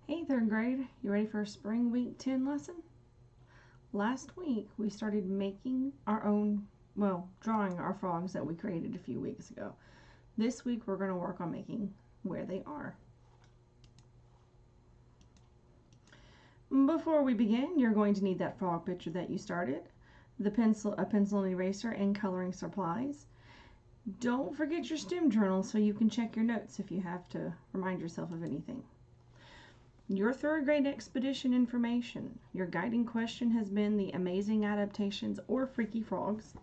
Hey, third grade, you ready for a spring week 10 lesson? Last week we started making our own, drawing our frogs that we created a few weeks ago. This week we're going to work on making where they are. Before we begin, you're going to need that frog picture that you started, a pencil and eraser, and coloring supplies. Don't forget your STEM journal so you can check your notes if you have to remind yourself of anything. Your third grade expedition information. Your guiding question has been the amazing adaptations or freaky frogs.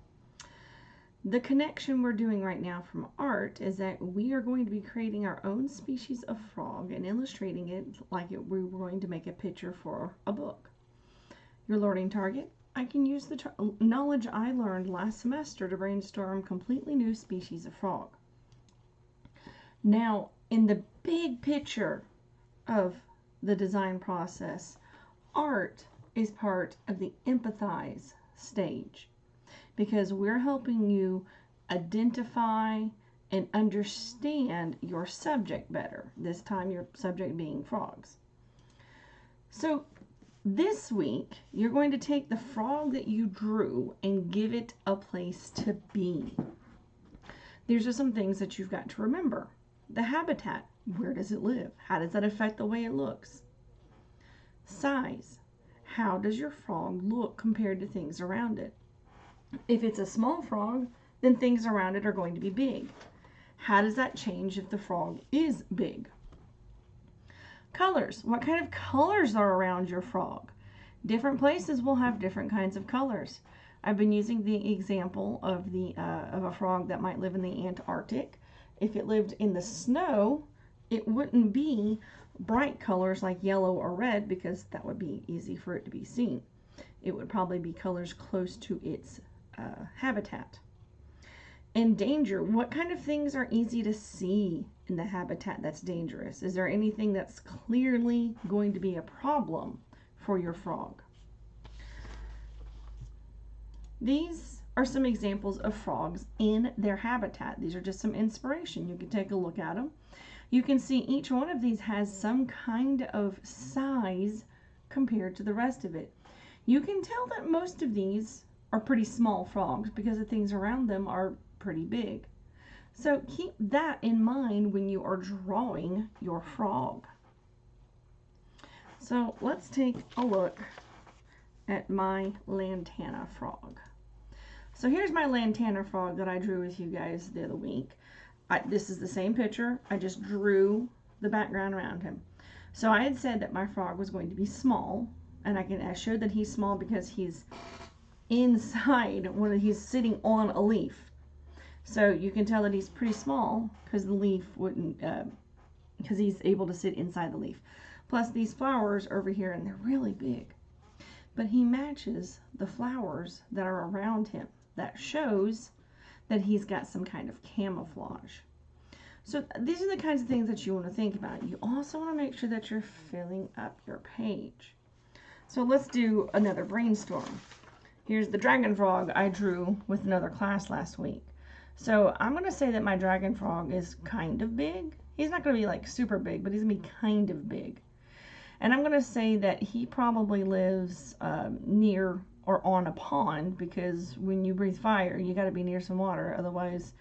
The connection we're doing right now from art is that we are going to be creating our own species of frog and illustrating it like we were going to make a picture for a book. Your learning target. I can use the knowledge I learned last semester to brainstorm completely new species of frog. Now, in the big picture of the design process, art is part of the empathize stage because we're helping you identify and understand your subject better, this time your subject being frogs. So this week you're going to take the frog that you drew and give it a place to be. These are some things that you've got to remember. The habitat. Where does it live? How does that affect the way it looks? Size. How does your frog look compared to things around it? If it's a small frog, then things around it are going to be big. How does that change if the frog is big? Colors. What kind of colors are around your frog? Different places will have different kinds of colors. I've been using the example of a frog that might live in the Antarctic. If it lived in the snow, it wouldn't be bright colors like yellow or red because that would be easy for it to be seen. It would probably be colors close to its habitat. And danger. What kind of things are easy to see in the habitat that's dangerous? Is there anything that's clearly going to be a problem for your frog? These are some examples of frogs in their habitat. These are just some inspiration. You can take a look at them. You can see each one of these has some kind of size compared to the rest of it. You can tell that most of these are pretty small frogs because the things around them are pretty big. So keep that in mind when you are drawing your frog. So let's take a look at my lantana frog. So here's my lantana frog that I drew with you guys the other week. This is the same picture. I just drew the background around him. So I had said that my frog was going to be small, and I showed that he's small because he's inside when he's sitting on a leaf. So you can tell that he's pretty small because the leaf wouldn't, because he's able to sit inside the leaf. Plus these flowers over here, and they're really big. But he matches the flowers that are around him. That shows that he's got some kind of camouflage. So these are the kinds of things that you want to think about. You also want to make sure that you're filling up your page. So let's do another brainstorm. Here's the dragon frog I drew with another class last week. So I'm going to say that my dragon frog is kind of big. He's not going to be like super big, but he's going to be kind of big. And I'm going to say that he probably lives near or on a pond, because when you breathe fire, you got to be near some water, otherwise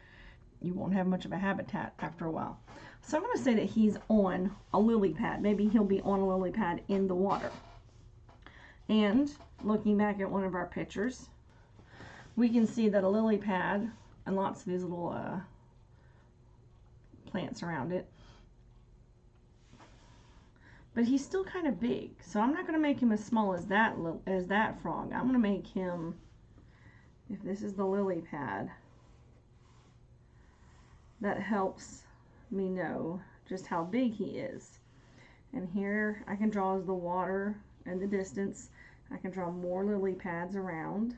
you won't have much of a habitat after a while. So I'm going to say that he's on a lily pad. Maybe he'll be on a lily pad in the water. And looking back at one of our pictures, we can see that a lily pad and lots of these little plants around it, but he's still kind of big. So I'm not going to make him as small as that frog. I'm going to make him, if this is the lily pad, that helps me know just how big he is. And here I can draw the water and the distance. I can draw more lily pads around.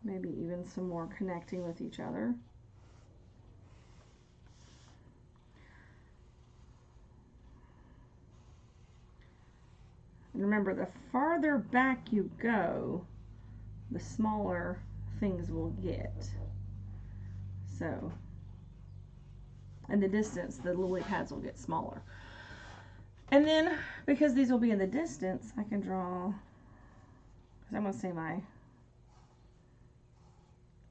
Maybe even some more connecting with each other. And remember, the farther back you go, the smaller things will get. So, in the distance, the lily pads will get smaller. And then, because these will be in the distance, I can draw, because I'm going to say my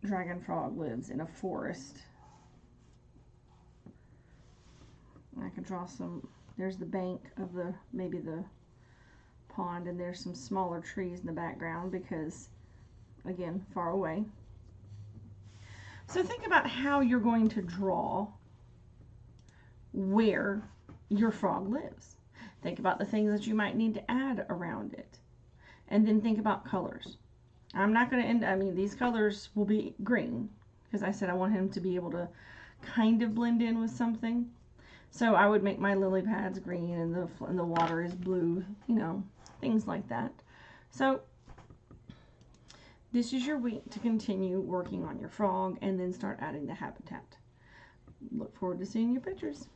dragon frog lives in a forest. I can draw some, there's the bank of the, maybe the pond, and there's some smaller trees in the background because, again, far away. So think about how you're going to draw where your frog lives. Think about the things that you might need to add around it. And then think about colors. I'm not going to end, I mean, these colors will be green because I said I want him to be able to kind of blend in with something. So I would make my lily pads green and the water is blue, you know, things like that. So this is your week to continue working on your frog and then start adding the habitat. Look forward to seeing your pictures.